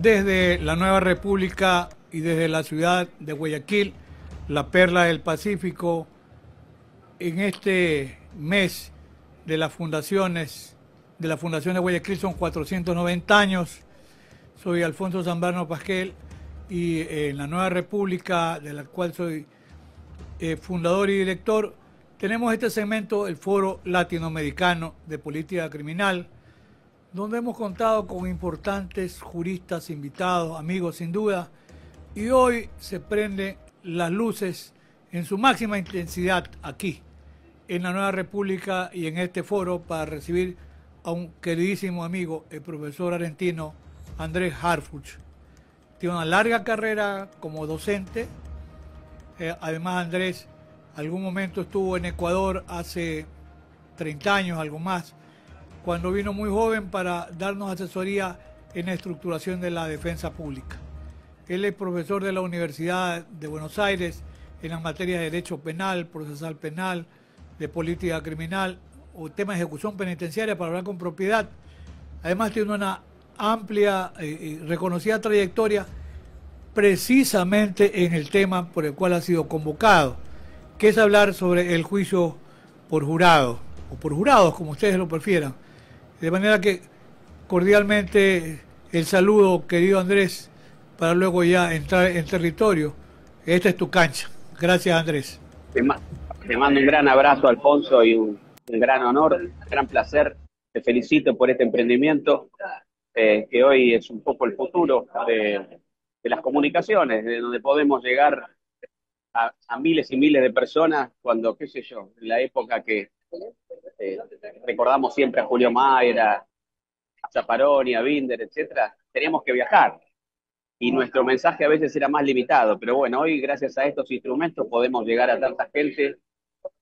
desde la nueva república y desde la ciudad de Guayaquil, la perla del Pacífico, en este mes de las fundaciones, de la Fundación de Guayaquil son 490 años. Soy Alfonso Zambrano Pasquel y en la nueva república, de la cual soy fundador y director, tenemos este segmento, el Foro Latinoamericano de Política Criminal, donde hemos contado con importantes juristas, invitados, amigos sin duda, y hoy se prenden las luces en su máxima intensidad aquí, en la Nueva República y en este foro, para recibir a un queridísimo amigo, el profesor argentino Andrés Harfuch. Tiene una larga carrera como docente. Además, Andrés algún momento estuvo en Ecuador hace 30 años, algo más, cuando vino muy joven para darnos asesoría en la estructuración de la defensa pública. Él es profesor de la Universidad de Buenos Aires en las materias de Derecho Penal, Procesal Penal, de Política Criminal o temas de ejecución penitenciaria, para hablar con propiedad. Además tiene una amplia y reconocida trayectoria precisamente en el tema por el cual ha sido convocado, que es hablar sobre el juicio por jurado, o por jurados, como ustedes lo prefieran. De manera que cordialmente el saludo, querido Andrés, para luego ya entrar en territorio. Esta es tu cancha. Gracias, Andrés. Te mando un gran abrazo, Alfonso, y un gran honor, un gran placer. Te felicito por este emprendimiento, que hoy es un poco el futuro de las comunicaciones, de donde podemos llegar a miles y miles de personas cuando, qué sé yo, en la época que recordamos siempre a Julio Mayer, a Zaffaroni, a Binder, etcétera, teníamos que viajar. Y nuestro mensaje a veces era más limitado, pero bueno, hoy gracias a estos instrumentos podemos llegar a tanta gente,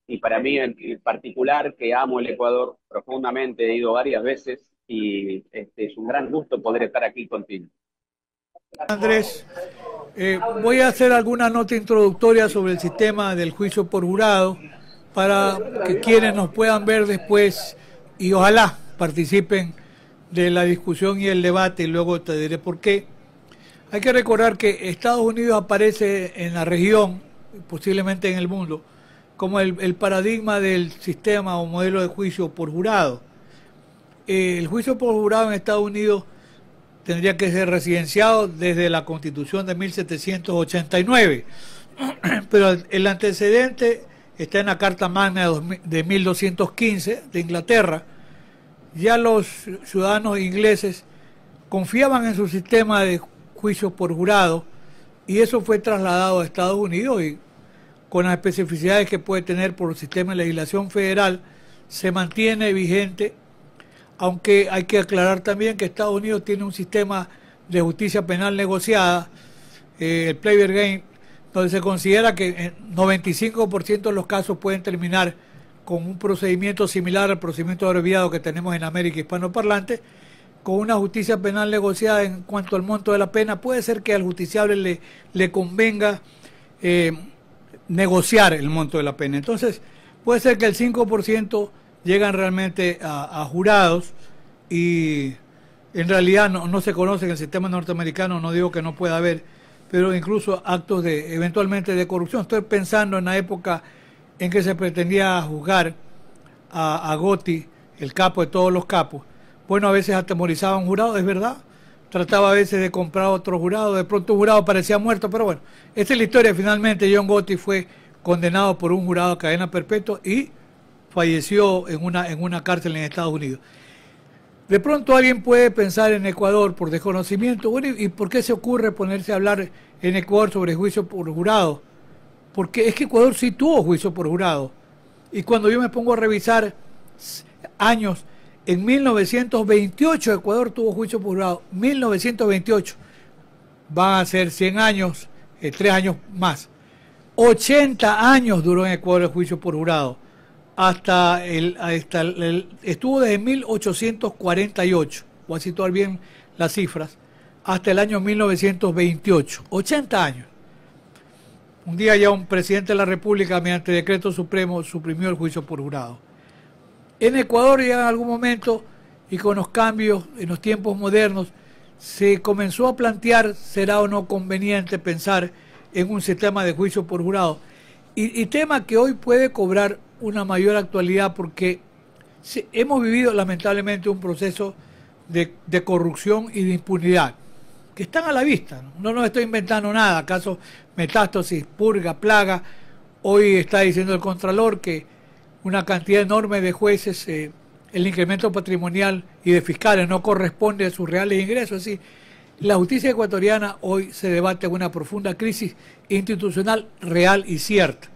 y para mí en particular, que amo el Ecuador profundamente, he ido varias veces, y es un gran gusto poder estar aquí contigo. Andrés, voy a hacer alguna nota introductoria sobre el sistema del juicio por jurado, para que quienes nos puedan ver después y ojalá participen de la discusión y el debate, y luego te diré por qué. Hay que recordar que Estados Unidos aparece en la región, posiblemente en el mundo, como el paradigma del sistema o modelo de juicio por jurado. El juicio por jurado en Estados Unidos tendría que ser residenciado desde la Constitución de 1789, pero el antecedente está en la Carta Magna de 1215 de Inglaterra. Ya los ciudadanos ingleses confiaban en su sistema de juicio por jurado, y eso fue trasladado a Estados Unidos, y con las especificidades que puede tener por el sistema de legislación federal se mantiene vigente, aunque hay que aclarar también que Estados Unidos tiene un sistema de justicia penal negociada, el Player Game, donde se considera que en 95% de los casos pueden terminar con un procedimiento similar al procedimiento abreviado que tenemos en América hispanoparlante, con una justicia penal negociada. En cuanto al monto de la pena, puede ser que al justiciable le convenga negociar el monto de la pena. Entonces, puede ser que el 5% llegan realmente a jurados, y en realidad no se conoce en el sistema norteamericano. No digo que no pueda haber, pero incluso actos eventualmente de corrupción. Estoy pensando en la época en que se pretendía juzgar a Gotti, el capo de todos los capos. Bueno, a veces atemorizaba a un jurado, es verdad. Trataba a veces de comprar otro jurado. De pronto un jurado parecía muerto, pero bueno, esta es la historia. Finalmente John Gotti fue condenado por un jurado a cadena perpetua y falleció en una cárcel en Estados Unidos. De pronto alguien puede pensar en Ecuador por desconocimiento. Bueno, ¿y por qué se ocurre ponerse a hablar en Ecuador sobre juicio por jurado? Porque es que Ecuador sí tuvo juicio por jurado. Y cuando yo me pongo a revisar años, en 1928 Ecuador tuvo juicio por jurado. 1928. Van a ser 100 años, 3 años más. 80 años duró en Ecuador el juicio por jurado. Estuvo desde 1848, voy a situar bien las cifras, hasta el año 1928. 80 años. Un día ya un presidente de la República, mediante decreto supremo, suprimió el juicio por jurado. En Ecuador ya en algún momento, y con los cambios en los tiempos modernos, se comenzó a plantear, será o no conveniente pensar en un sistema de juicio por jurado. Y tema que hoy puede cobrar una mayor actualidad porque sí, hemos vivido lamentablemente un proceso de corrupción y de impunidad que están a la vista. No nos estoy inventando nada. ¿Acaso Metástasis, Purga, Plaga? Hoy está diciendo el Contralor que una cantidad enorme de jueces, el incremento patrimonial y de fiscales no corresponde a sus reales ingresos. Así, la justicia ecuatoriana hoy se debate en una profunda crisis institucional real y cierta.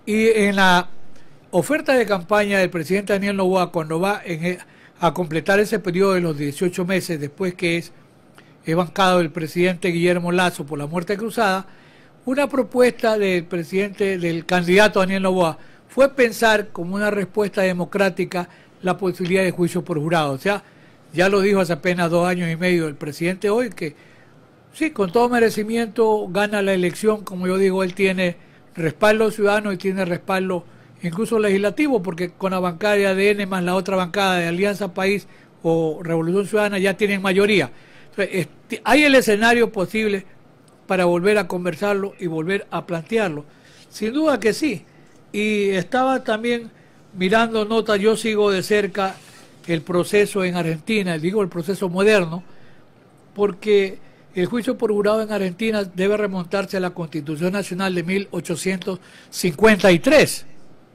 Y en la oferta de campaña del presidente Daniel Noboa, cuando va a completar ese periodo de los 18 meses después que es bancado el presidente Guillermo Lazo por la muerte cruzada, una propuesta del presidente, del candidato Daniel Noboa, fue pensar como una respuesta democrática la posibilidad de juicio por jurado. O sea, ya lo dijo hace apenas 2 años y medio el presidente hoy, que sí, con todo merecimiento gana la elección. Como yo digo, él tiene respaldo ciudadano y tiene respaldo incluso legislativo, porque con la bancada de ADN más la otra bancada de Alianza País o Revolución Ciudadana ya tienen mayoría. Entonces, hay el escenario posible para volver a conversarlo y volver a plantearlo. Sin duda que sí. Y estaba también mirando notas, yo sigo de cerca el proceso en Argentina, digo el proceso moderno, porque el juicio por jurado en Argentina debe remontarse a la Constitución Nacional de 1853,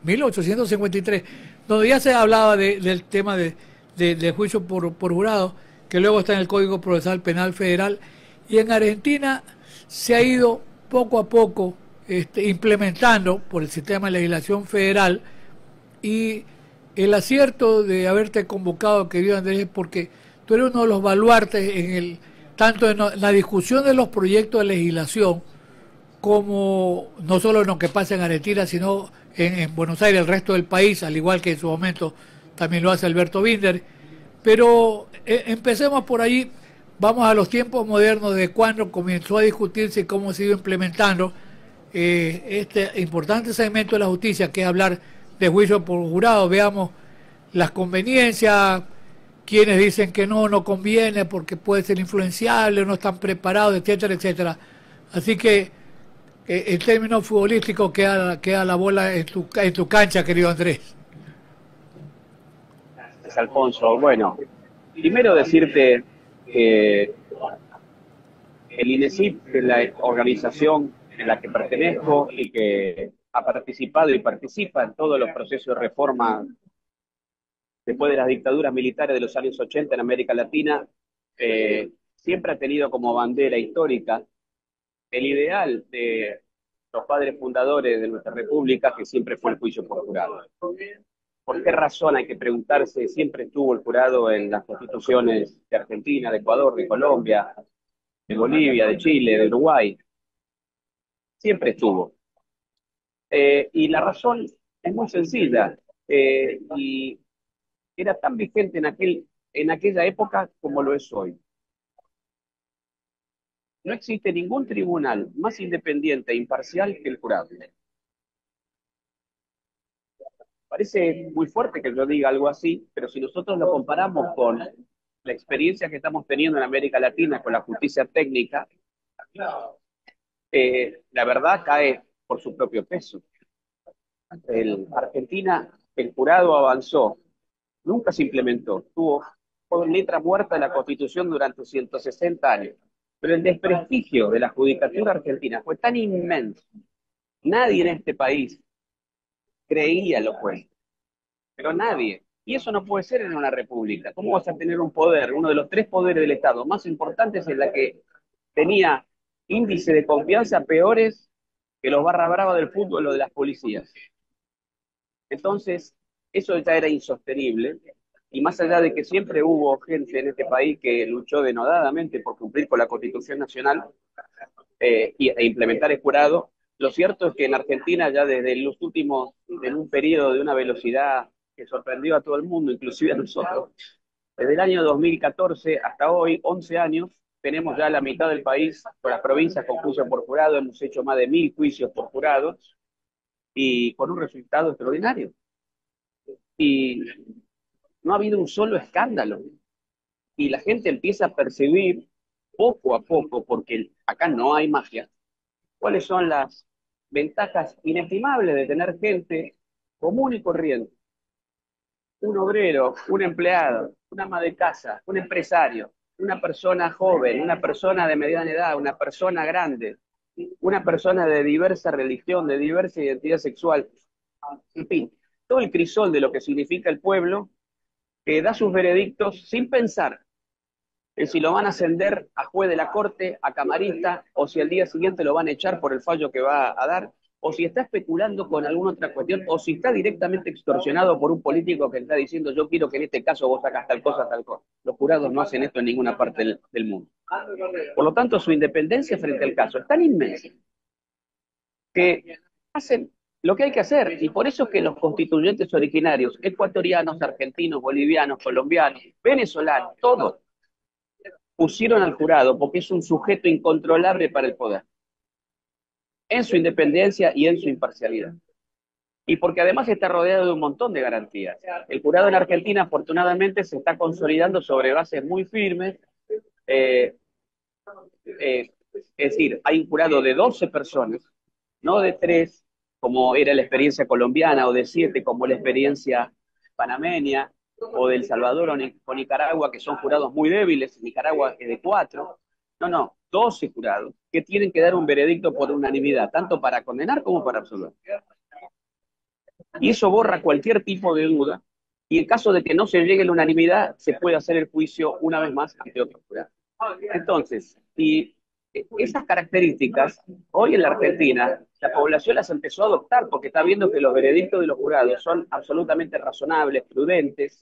1853, donde ya se hablaba del tema de juicio por jurado, que luego está en el Código Procesal Penal Federal, y en Argentina se ha ido poco a poco implementando por el sistema de legislación federal. Y el acierto de haberte convocado, querido Andrés, es porque tú eres uno de los baluartes tanto en la discusión de los proyectos de legislación, como no solo en lo que pasa en Argentina, sino en Buenos Aires, el resto del país, al igual que en su momento también lo hace Alberto Binder. Pero empecemos por allí, vamos a los tiempos modernos, de cuando comenzó a discutirse y cómo se ha ido implementando este importante segmento de la justicia, que es hablar de juicio por jurado. Veamos las conveniencias, quienes dicen que no conviene porque puede ser influenciable, no están preparados, etcétera, etcétera. Así que en términos futbolísticos queda la bola en tu cancha, querido Andrés. Gracias, Alfonso. Bueno, primero decirte que el INESIP es la organización en la que pertenezco y que ha participado y participa en todos los procesos de reforma después de las dictaduras militares de los años 80 en América Latina. Siempre ha tenido como bandera histórica el ideal de los padres fundadores de nuestra república, que siempre fue el juicio por jurado. ¿Por qué razón? Hay que preguntarse, siempre estuvo el jurado en las constituciones de Argentina, de Ecuador, de Colombia, de Bolivia, de Chile, de Uruguay. Siempre estuvo. Y la razón es muy sencilla. Y era tan vigente en aquella época como lo es hoy. No existe ningún tribunal más independiente e imparcial que el jurado. Parece muy fuerte que yo diga algo así, pero si nosotros lo comparamos con la experiencia que estamos teniendo en América Latina con la justicia técnica, la verdad cae por su propio peso. En Argentina, el jurado avanzó, nunca se implementó, tuvo con letra muerta la Constitución durante 160 años. Pero el desprestigio de la judicatura argentina fue tan inmenso. Nadie en este país creía en los jueces, pero nadie. Y eso no puede ser en una república. ¿Cómo vas a tener un poder, uno de los 3 poderes del Estado más importantes, en la que tenía índice de confianza peores que los barra brava del fútbol o de las policías? Entonces, eso ya era insostenible, y más allá de que siempre hubo gente en este país que luchó denodadamente por cumplir con la Constitución Nacional e implementar el jurado, lo cierto es que en Argentina ya desde los últimos, en un periodo de una velocidad que sorprendió a todo el mundo, inclusive a nosotros, desde el año 2014 hasta hoy, 11 años, tenemos ya la mitad del país con las provincias con juicio por jurado. Hemos hecho más de 1000 juicios por jurados y con un resultado extraordinario. Y no ha habido un solo escándalo. Y la gente empieza a percibir poco a poco, porque acá no hay magia, cuáles son las ventajas inestimables de tener gente común y corriente, un obrero, un empleado, un ama de casa, un empresario, una persona joven, una persona de mediana edad, una persona grande, una persona de diversa religión, de diversa identidad sexual, en fin, todo el crisol de lo que significa el pueblo, que da sus veredictos sin pensar en si lo van a ascender a juez de la corte, a camarista, o si al día siguiente lo van a echar por el fallo que va a dar, o si está especulando con alguna otra cuestión, o si está directamente extorsionado por un político que está diciendo yo quiero que en este caso vos sacas tal cosa, tal cosa. Los jurados no hacen esto en ninguna parte del mundo. Por lo tanto, su independencia frente al caso es tan inmensa que hacen lo que hay que hacer. Y por eso es que los constituyentes originarios, ecuatorianos, argentinos, bolivianos, colombianos, venezolanos, todos pusieron al jurado porque es un sujeto incontrolable para el poder, en su independencia y en su imparcialidad. Y porque además está rodeado de un montón de garantías. El jurado en Argentina, afortunadamente, se está consolidando sobre bases muy firmes. Eh, es decir, hay un jurado de 12 personas, no de 3, como era la experiencia colombiana, o de 7, como la experiencia panameña, o de El Salvador o Nicaragua, que son jurados muy débiles. Nicaragua es de 4. No, no, 12 jurados que tienen que dar un veredicto por unanimidad, tanto para condenar como para absolver. Y eso borra cualquier tipo de duda. Y en caso de que no se llegue a la unanimidad, se puede hacer el juicio una vez más ante otro jurado. Entonces, y esas características, hoy en la Argentina, la población las empezó a adoptar porque está viendo que los veredictos de los jurados son absolutamente razonables, prudentes,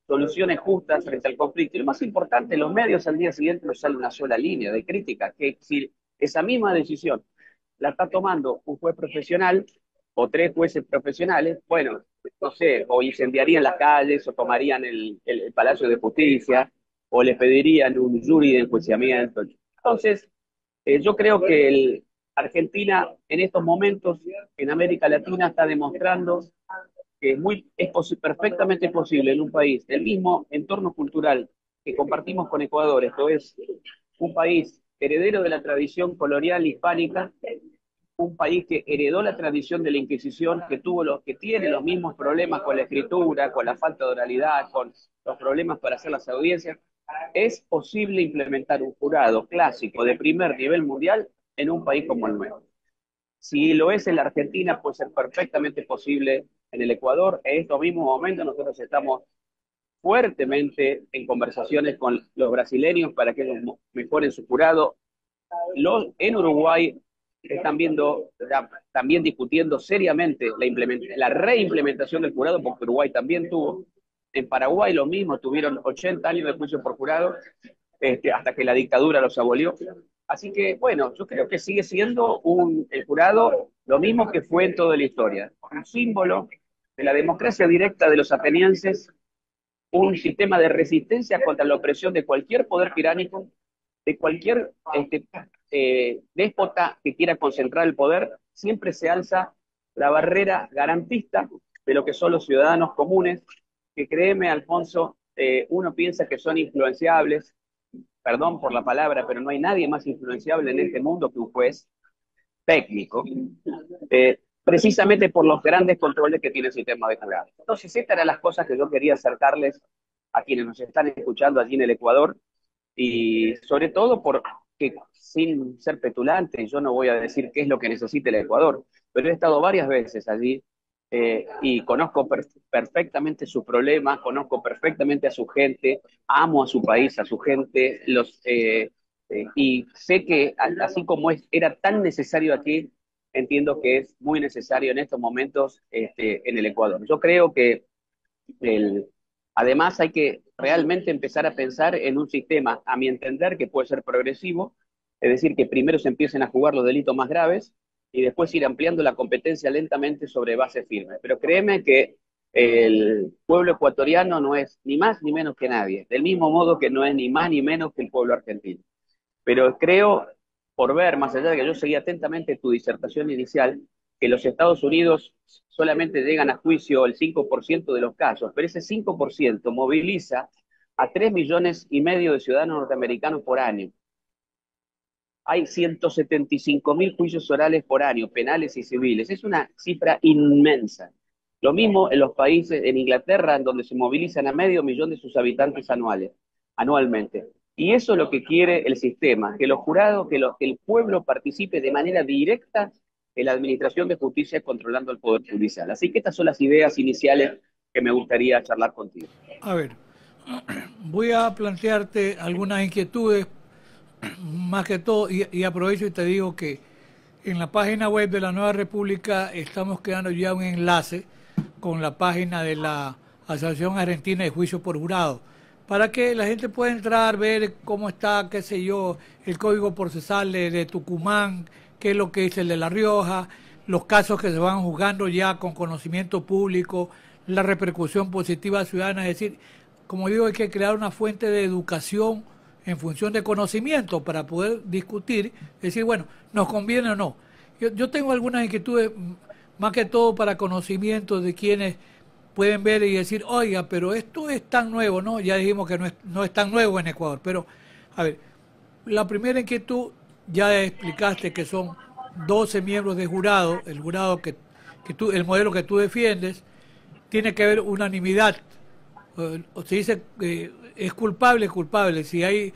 soluciones justas frente al conflicto. Y lo más importante, los medios al día siguiente nos sale una sola línea de crítica, que si esa misma decisión la está tomando un juez profesional o 3 jueces profesionales, bueno, no sé, o incendiarían las calles, o tomarían el Palacio de Justicia, o le pedirían un jury de enjuiciamiento. Entonces, yo creo que Argentina en estos momentos en América Latina está demostrando que perfectamente posible en un país del mismo entorno cultural que compartimos con Ecuador, esto es un país heredero de la tradición colonial hispánica, un país que heredó la tradición de la Inquisición, que tiene los mismos problemas con la escritura, con la falta de oralidad, con los problemas para hacer las audiencias. Es posible implementar un jurado clásico de primer nivel mundial en un país como el nuestro. Si lo es en la Argentina, puede ser perfectamente posible en el Ecuador. En estos mismos momentos nosotros estamos fuertemente en conversaciones con los brasileños para que ellos mejoren su jurado. En Uruguay están también discutiendo seriamente la reimplementación del jurado, porque Uruguay también tuvo. En Paraguay lo mismo, tuvieron 80 años de juicio por jurado, hasta que la dictadura los abolió. Así que, bueno, yo creo que sigue siendo el jurado lo mismo que fue en toda la historia, un símbolo de la democracia directa de los atenienses, un sistema de resistencia contra la opresión de cualquier poder tiránico, de cualquier déspota que quiera concentrar el poder. Siempre se alza la barrera garantista de lo que son los ciudadanos comunes, que créeme, Alfonso, uno piensa que son influenciables, perdón por la palabra, pero no hay nadie más influenciable en este mundo que un juez técnico, precisamente por los grandes controles que tiene el sistema de jurado. Entonces, estas eran las cosas que yo quería acercarles a quienes nos están escuchando allí en el Ecuador, y sobre todo porque, sin ser petulante, yo no voy a decir qué es lo que necesita el Ecuador, pero he estado varias veces allí, y conozco perfectamente sus problemas, conozco perfectamente a su gente, amo a su país, a su gente, y sé que así como era tan necesario aquí, entiendo que es muy necesario en estos momentos, en el Ecuador. Yo creo que el, además hay que realmente empezar a pensar en un sistema, a mi entender, que puede ser progresivo, es decir, que primero se empiecen a jugar los delitos más graves y después ir ampliando la competencia lentamente sobre bases firmes. Pero créeme que el pueblo ecuatoriano no es ni más ni menos que nadie, del mismo modo que no es ni más ni menos que el pueblo argentino. Pero creo, por ver, más allá de que yo seguí atentamente tu disertación inicial, que los Estados Unidos solamente llegan a juicio el 5% de los casos, pero ese 5% moviliza a 3,5 millones de ciudadanos norteamericanos por año. hay 175.000 juicios orales por año, penales y civiles. Es una cifra inmensa. Lo mismo en los países, en Inglaterra, en donde se movilizan a 500.000 de sus habitantes anualmente. Y eso es lo que quiere el sistema, que los jurados, que el pueblo participe de manera directa en la administración de justicia controlando el Poder Judicial. Así que estas son las ideas iniciales que me gustaría charlar contigo. A ver, voy a plantearte algunas inquietudes, más que todo, y aprovecho y te digo que en la página web de la Nueva República estamos creando ya un enlace con la página de la Asociación Argentina de Juicio por Jurado, para que la gente pueda entrar, ver cómo está, qué sé yo, el código procesal de Tucumán, qué es lo que dice el de La Rioja, los casos que se van juzgando ya con conocimiento público, la repercusión positiva ciudadana. Es decir, como digo, hay que crear una fuente de educación en función de conocimiento para poder discutir, decir, bueno, ¿nos conviene o no? Yo tengo algunas inquietudes, más que todo para conocimiento de quienes pueden ver y decir, oiga, pero esto es tan nuevo, ¿no? Ya dijimos que no es tan nuevo en Ecuador, pero, a ver, la primera inquietud, ya explicaste que son 12 miembros de jurado, el jurado el modelo que tú defiendes, tiene que haber unanimidad. O se dice que es culpable, culpable. Si hay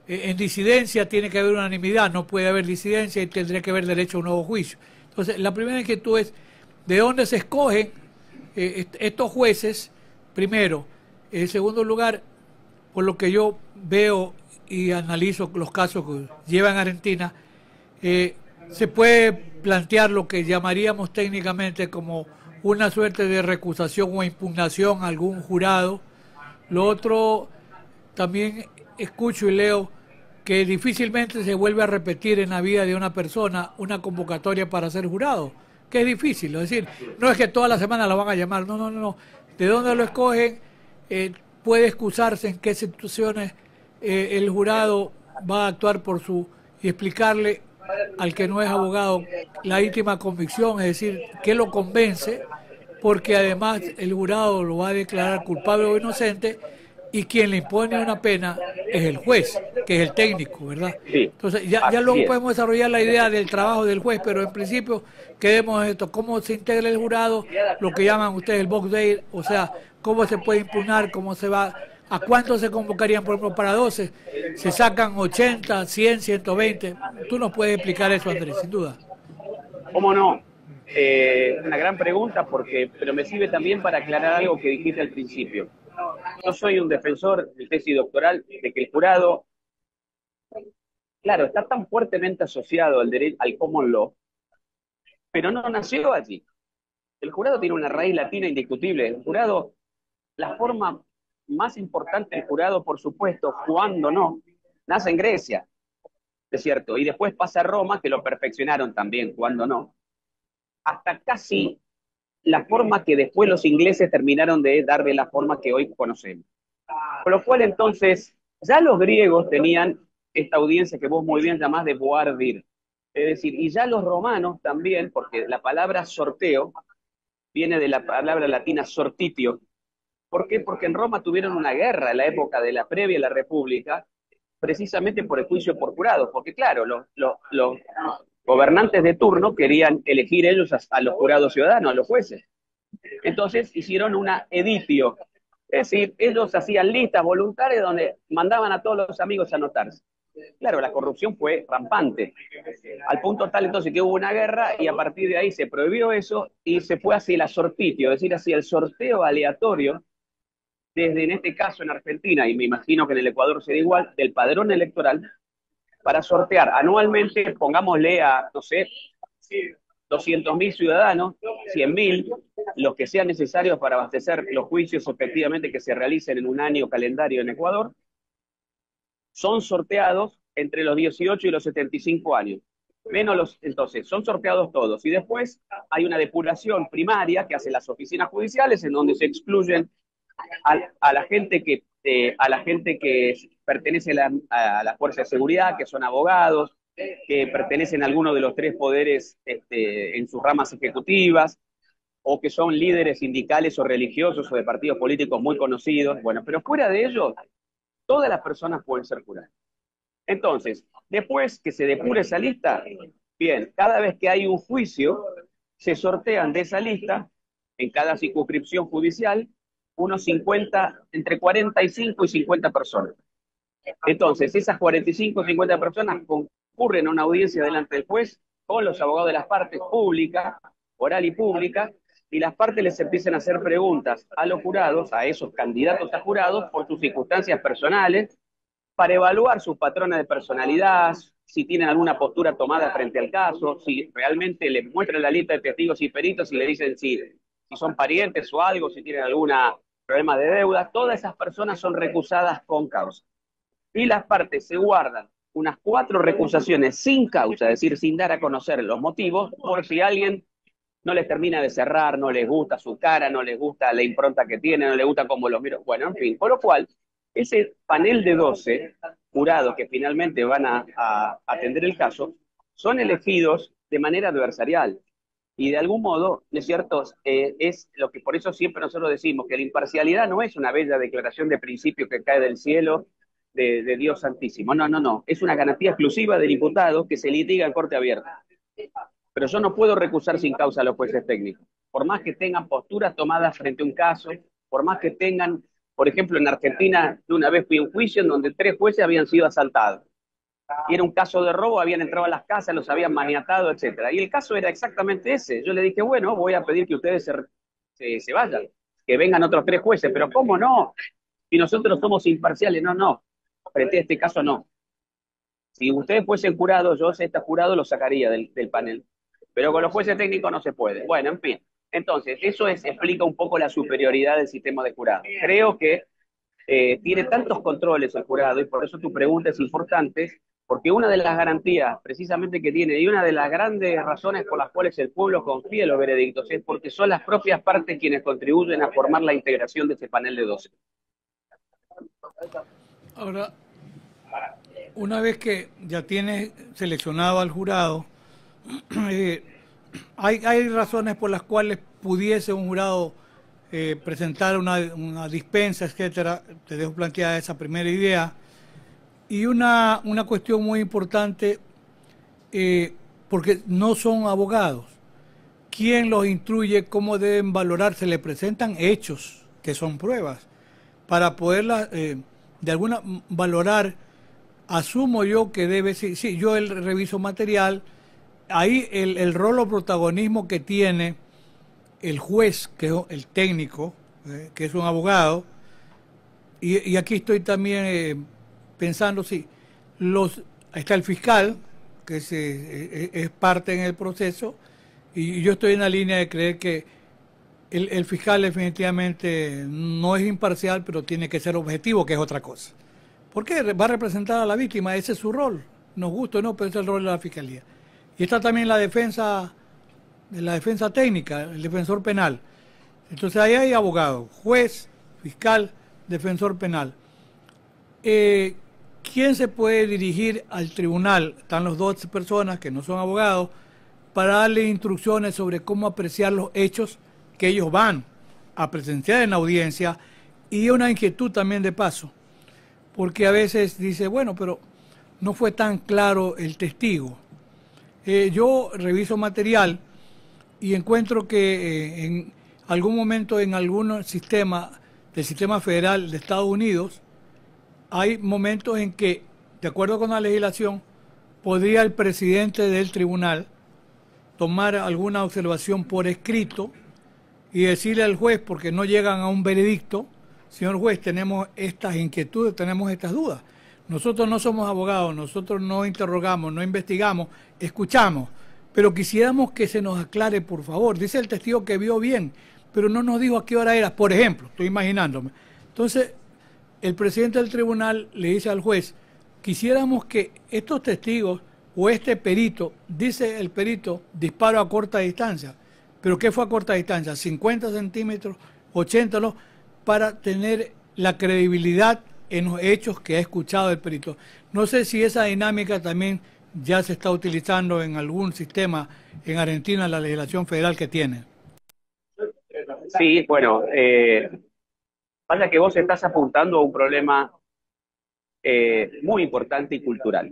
en disidencia, tiene que haber unanimidad, no puede haber disidencia y tendría que haber derecho a un nuevo juicio. Entonces, la primera inquietud es, ¿de dónde se escogen estos jueces? Primero. En segundo lugar, por lo que yo veo y analizo los casos que llevan a Argentina, se puede plantear lo que llamaríamos técnicamente como una suerte de recusación o impugnación a algún jurado. Lo otro, también escucho y leo que difícilmente se vuelve a repetir en la vida de una persona una convocatoria para ser jurado, que es difícil, es decir, no es que toda la semana la van a llamar, no. ¿De dónde lo escogen? Puede excusarse en qué situaciones el jurado va a actuar y explicarle al que no es abogado la íntima convicción, es decir, qué lo convence, porque además el jurado lo va a declarar culpable o inocente y quien le impone una pena es el juez, que es el técnico, ¿verdad? Sí, Entonces ya luego podemos desarrollar la idea del trabajo del juez, pero en principio quedemos en esto, cómo se integra el jurado, lo que llaman ustedes el box day, o sea, cómo se puede impugnar, cómo se va, a cuántos se convocarían, por ejemplo, para 12, se sacan 80, 100, 120, tú nos puedes explicar eso, Andrés, sin duda. ¿Cómo no? Una gran pregunta, pero me sirve también para aclarar algo que dijiste al principio. Yo soy un defensor de tesis doctoral de que el jurado, claro, está tan fuertemente asociado al derecho, al common law, pero no nació allí. El jurado tiene una raíz latina indiscutible. El jurado, la forma más importante del jurado, por supuesto, cuando no, nace en Grecia, es cierto, y después pasa a Roma, que lo perfeccionaron también, cuando no, hasta casi la forma que después los ingleses terminaron de darle la forma que hoy conocemos. Por lo cual entonces, ya los griegos tenían esta audiencia que vos muy bien llamás de voir dire. Es decir, y ya los romanos también, porque la palabra sorteo viene de la palabra latina sortitio. ¿Por qué? Porque en Roma tuvieron una guerra en la época de la previa a la República, precisamente por el juicio por jurados, porque claro, los gobernantes de turno querían elegir ellos a los jurados ciudadanos, a los jueces. Entonces hicieron una editio, es decir, ellos hacían listas voluntarias donde mandaban a todos los amigos a anotarse. Claro, la corrupción fue rampante, al punto tal entonces que hubo una guerra y a partir de ahí se prohibió eso y se fue hacia la sortitio, es decir, hacia el sorteo aleatorio, desde en este caso en Argentina, y me imagino que en el Ecuador será igual, del padrón electoral, para sortear anualmente, pongámosle a, no sé, 200.000 ciudadanos, 100.000, los que sean necesarios para abastecer los juicios efectivamente que se realicen en un año calendario en Ecuador, son sorteados entre los 18 y los 75 años. Entonces, son sorteados todos. Y después hay una depuración primaria que hacen las oficinas judiciales en donde se excluyen a la gente que pertenece a la fuerza de seguridad, que son abogados, que pertenecen a alguno de los tres poderes en sus ramas ejecutivas, o que son líderes sindicales o religiosos o de partidos políticos muy conocidos. Bueno, pero fuera de ellos, todas las personas pueden ser juradas. Entonces, después que se depure esa lista, bien, cada vez que hay un juicio, se sortean de esa lista, en cada circunscripción judicial, unos 50, entre 45 y 50 personas. Entonces, esas 45 o 50 personas concurren a una audiencia delante del juez con los abogados de las partes pública, oral y pública, y las partes les empiezan a hacer preguntas a los jurados, a esos candidatos a jurados, por sus circunstancias personales, para evaluar sus patrones de personalidad, si tienen alguna postura tomada frente al caso, si realmente les muestran la lista de testigos y peritos y le dicen si son parientes o algo, si tienen algún problema de deuda. Todas esas personas son recusadas con causa. Y las partes se guardan unas 4 recusaciones sin causa, es decir, sin dar a conocer los motivos, por si alguien no les termina de cerrar, no les gusta su cara, no les gusta la impronta que tiene, no les gusta cómo los miro. Bueno, en fin, por lo cual, ese panel de 12 jurados que finalmente van a atender el caso, son elegidos de manera adversarial. Y de algún modo, ¿no es cierto? Es lo que por eso siempre nosotros decimos, que la imparcialidad no es una bella declaración de principio que cae del cielo de Dios Santísimo. No, no, no. Es una garantía exclusiva del imputado que se litiga en corte abierta. Pero yo no puedo recusar sin causa a los jueces técnicos. Por más que tengan posturas tomadas frente a un caso, por más que tengan, por ejemplo, en Argentina, de una vez fui a un juicio en donde 3 jueces habían sido asaltados. Y era un caso de robo, habían entrado a las casas, los habían maniatado, etcétera. Y el caso era exactamente ese. Yo le dije, bueno, voy a pedir que ustedes se vayan, que vengan otros 3 jueces. Pero ¿cómo no? Si nosotros somos imparciales, no, no. Frente a este caso, no. Si ustedes fuesen jurados, yo, si está jurado, lo sacaría del panel. Pero con los jueces técnicos no se puede. Bueno, en fin. Entonces, explica un poco la superioridad del sistema de jurado. Creo que tiene tantos controles el jurado, y por eso tu pregunta es importante, porque una de las garantías precisamente que tiene, y una de las grandes razones por las cuales el pueblo confía en los veredictos, es porque son las propias partes quienes contribuyen a formar la integración de ese panel de 12. Ahora, una vez que ya tienes seleccionado al jurado, eh, hay razones por las cuales pudiese un jurado presentar una dispensa, etcétera. Te dejo planteada esa primera idea. Y una cuestión muy importante, porque no son abogados. ¿Quién los instruye cómo deben valorar? Se le presentan hechos, que son pruebas, para poderlas de alguna valorar. Asumo yo que debe ser, sí, yo el reviso material, ahí el rol o protagonismo que tiene el juez, que es el técnico, que es un abogado, y aquí estoy también pensando, sí, está el fiscal, que es parte en el proceso, y yo estoy en la línea de creer que el fiscal definitivamente no es imparcial, pero tiene que ser objetivo, que es otra cosa. Porque va a representar a la víctima, ese es su rol, nos gusta o no, pero ese es el rol de la fiscalía. Y está también la defensa técnica, el defensor penal. Entonces ahí hay abogado, juez, fiscal, defensor penal. ¿Quién se puede dirigir al tribunal? Están los 12 personas que no son abogados para darle instrucciones sobre cómo apreciar los hechos que ellos van a presenciar en la audiencia, y una inquietud también de paso, porque a veces dice, bueno, pero no fue tan claro el testigo. Yo reviso material y encuentro que en algún momento en algún sistema del sistema federal de Estados Unidos hay momentos en que, de acuerdo con la legislación, podría el presidente del tribunal tomar alguna observación por escrito y decirle al juez, porque no llegan a un veredicto, señor juez, tenemos estas inquietudes, tenemos estas dudas. Nosotros no somos abogados, nosotros no interrogamos, no investigamos, escuchamos, pero quisiéramos que se nos aclare, por favor. Dice el testigo que vio bien, pero no nos dijo a qué hora era, por ejemplo, estoy imaginándome. Entonces, el presidente del tribunal le dice al juez, quisiéramos que estos testigos o este perito, dice el perito, disparo a corta distancia. ¿Pero qué fue a corta distancia? 50 centímetros, 80, ¿no? Para tener la credibilidad en los hechos que ha escuchado el perito. No sé si esa dinámica también ya se está utilizando en algún sistema en Argentina, la legislación federal que tiene. Sí, bueno, pasa que vos estás apuntando a un problema muy importante y cultural,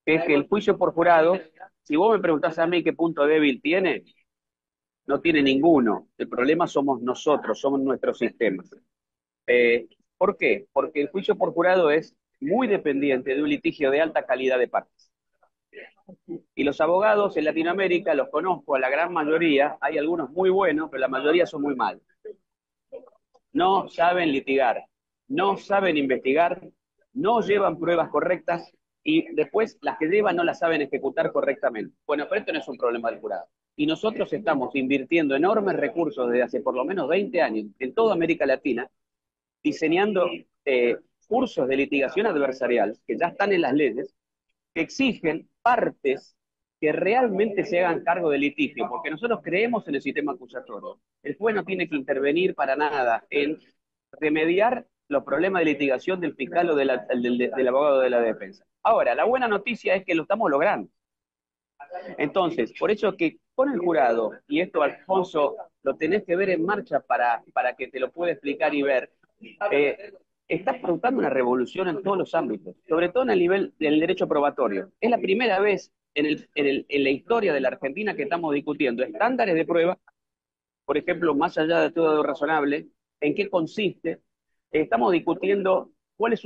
que es que el juicio por jurado, si vos me preguntás a mí qué punto débil tiene, no tiene ninguno. El problema somos nosotros, somos nuestros sistemas. ¿Por qué? Porque el juicio por jurado es muy dependiente de un litigio de alta calidad de partes. Y los abogados en Latinoamérica, los conozco a la gran mayoría, hay algunos muy buenos, pero la mayoría son muy malos. No saben litigar, no saben investigar, no llevan pruebas correctas y después las que llevan no las saben ejecutar correctamente. Bueno, pero esto no es un problema del jurado. Y nosotros estamos invirtiendo enormes recursos desde hace por lo menos 20 años en toda América Latina, diseñando cursos de litigación adversarial que ya están en las leyes, que exigen partes que realmente se hagan cargo del litigio, porque nosotros creemos en el sistema acusatorio. El juez no tiene que intervenir para nada en remediar los problemas de litigación del fiscal o del abogado de la defensa. Ahora, la buena noticia es que lo estamos logrando. Entonces, por eso que con el jurado, y esto, Alfonso, lo tenés que ver en marcha para que te lo pueda explicar y ver, está produciendo una revolución en todos los ámbitos, sobre todo en el nivel del derecho probatorio. Es la primera vez en la historia de la Argentina que estamos discutiendo estándares de prueba, por ejemplo, más allá de todo lo razonable, en qué consiste. Estamos discutiendo cuál es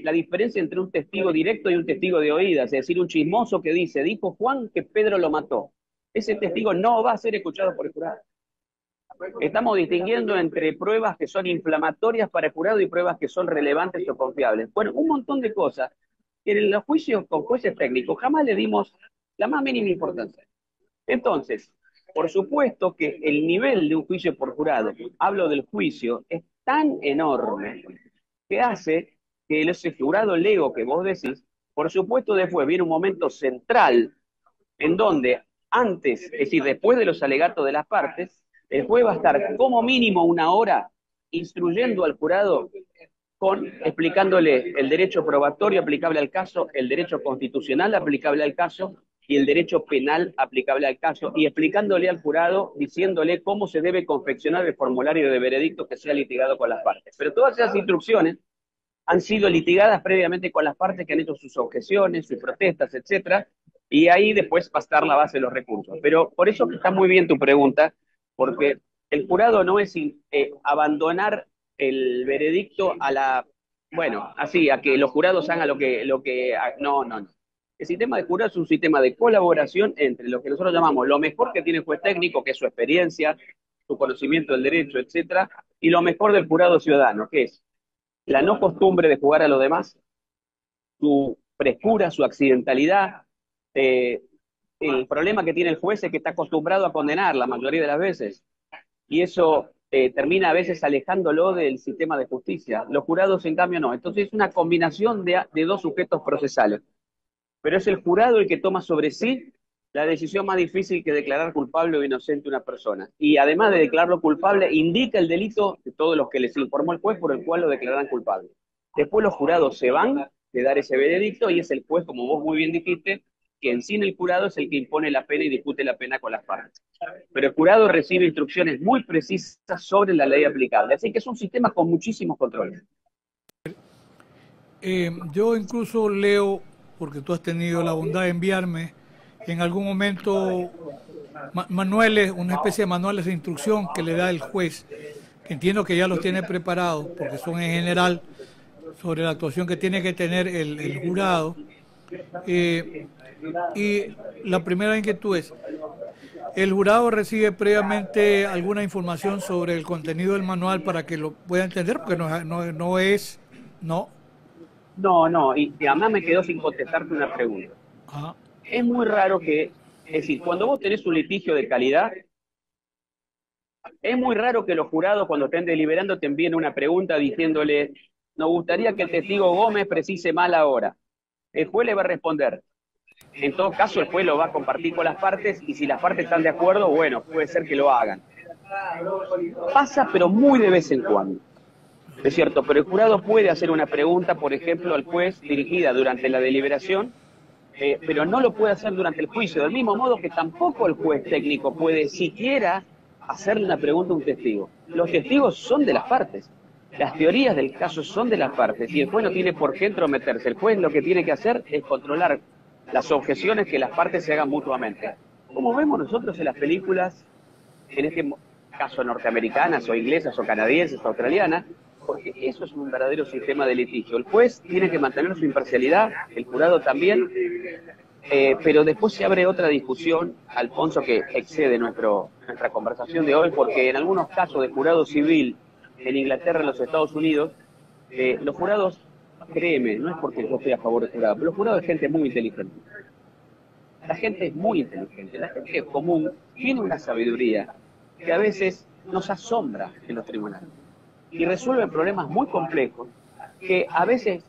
la diferencia entre un testigo directo y un testigo de oídas, es decir, un chismoso que dijo Juan que Pedro lo mató. Ese testigo no va a ser escuchado por el jurado. Estamos distinguiendo entre pruebas que son inflamatorias para el jurado y pruebas que son relevantes o confiables. Bueno, un montón de cosas que en los juicios con jueces técnicos jamás le dimos la más mínima importancia. Entonces, por supuesto que el nivel de un juicio por jurado, hablo del juicio, es tan enorme que hace que ese jurado lego que vos decís, por supuesto después viene un momento central en donde antes, es decir, después de los alegatos de las partes, el juez va a estar como mínimo una hora instruyendo al jurado explicándole el derecho probatorio aplicable al caso, el derecho constitucional aplicable al caso y el derecho penal aplicable al caso, y explicándole al jurado, diciéndole cómo se debe confeccionar el formulario de veredicto que sea litigado con las partes. Pero todas esas instrucciones han sido litigadas previamente con las partes que han hecho sus objeciones, sus protestas, etcétera, y ahí después va a estar la base de los recursos. Pero por eso está muy bien tu pregunta, porque el jurado no es abandonar el veredicto a que los jurados hagan no. El sistema de jurado es un sistema de colaboración entre lo que nosotros llamamos lo mejor que tiene el juez técnico, que es su experiencia, su conocimiento del derecho, etcétera, y lo mejor del jurado ciudadano, que es la no costumbre de jugar a los demás, su frescura, su accidentalidad. El problema que tiene el juez es que está acostumbrado a condenar la mayoría de las veces, y eso termina a veces alejándolo del sistema de justicia. Los jurados, en cambio, no. Entonces es una combinación de dos sujetos procesales. Pero es el jurado el que toma sobre sí la decisión más difícil que declarar culpable o inocente a una persona. Y además de declararlo culpable, indica el delito de todos los que les informó el juez por el cual lo declaran culpable. Después los jurados se van de dar ese veredicto y es el juez, como vos muy bien dijiste, que en sí el jurado es el que impone la pena y discute la pena con las partes. Pero el jurado recibe instrucciones muy precisas sobre la ley aplicable. Así que es un sistema con muchísimos controles. Yo incluso leo, porque tú has tenido la bondad de enviarme en algún momento manuales, una especie de manuales de instrucción que le da el juez, que entiendo que ya los tiene preparados, porque son en general sobre la actuación que tiene que tener el jurado. Y la primera inquietud es, ¿el jurado recibe previamente alguna información sobre el contenido del manual para que lo pueda entender? Porque no es... No, y además me quedó sin contestarte una pregunta. Ajá. Es muy raro es decir, cuando vos tenés un litigio de calidad, es muy raro que los jurados cuando estén deliberando te envíen una pregunta diciéndole, nos gustaría que el testigo Gómez precise mal ahora. El juez le va a responder. En todo caso, el juez lo va a compartir con las partes y si las partes están de acuerdo, bueno, puede ser que lo hagan. Pasa, pero muy de vez en cuando. Es cierto, pero el jurado puede hacer una pregunta, por ejemplo, al juez dirigida durante la deliberación, pero no lo puede hacer durante el juicio, del mismo modo que tampoco el juez técnico puede siquiera hacerle una pregunta a un testigo. Los testigos son de las partes. Las teorías del caso son de las partes y el juez no tiene por qué entrometerse. El juez lo que tiene que hacer es controlar las objeciones que las partes se hagan mutuamente. Como vemos nosotros en las películas, en este caso norteamericanas o inglesas o canadienses o australianas, porque eso es un verdadero sistema de litigio. El juez tiene que mantener su imparcialidad, el jurado también, pero después se abre otra discusión, Alfonso, que excede nuestra conversación de hoy, porque en algunos casos de jurado civil en Inglaterra, en los Estados Unidos, los jurados, créeme, no es porque yo estoy a favor de jurados, pero los jurados es gente muy inteligente. La gente es muy inteligente, la gente común tiene una sabiduría que a veces nos asombra en los tribunales y resuelve problemas muy complejos que a veces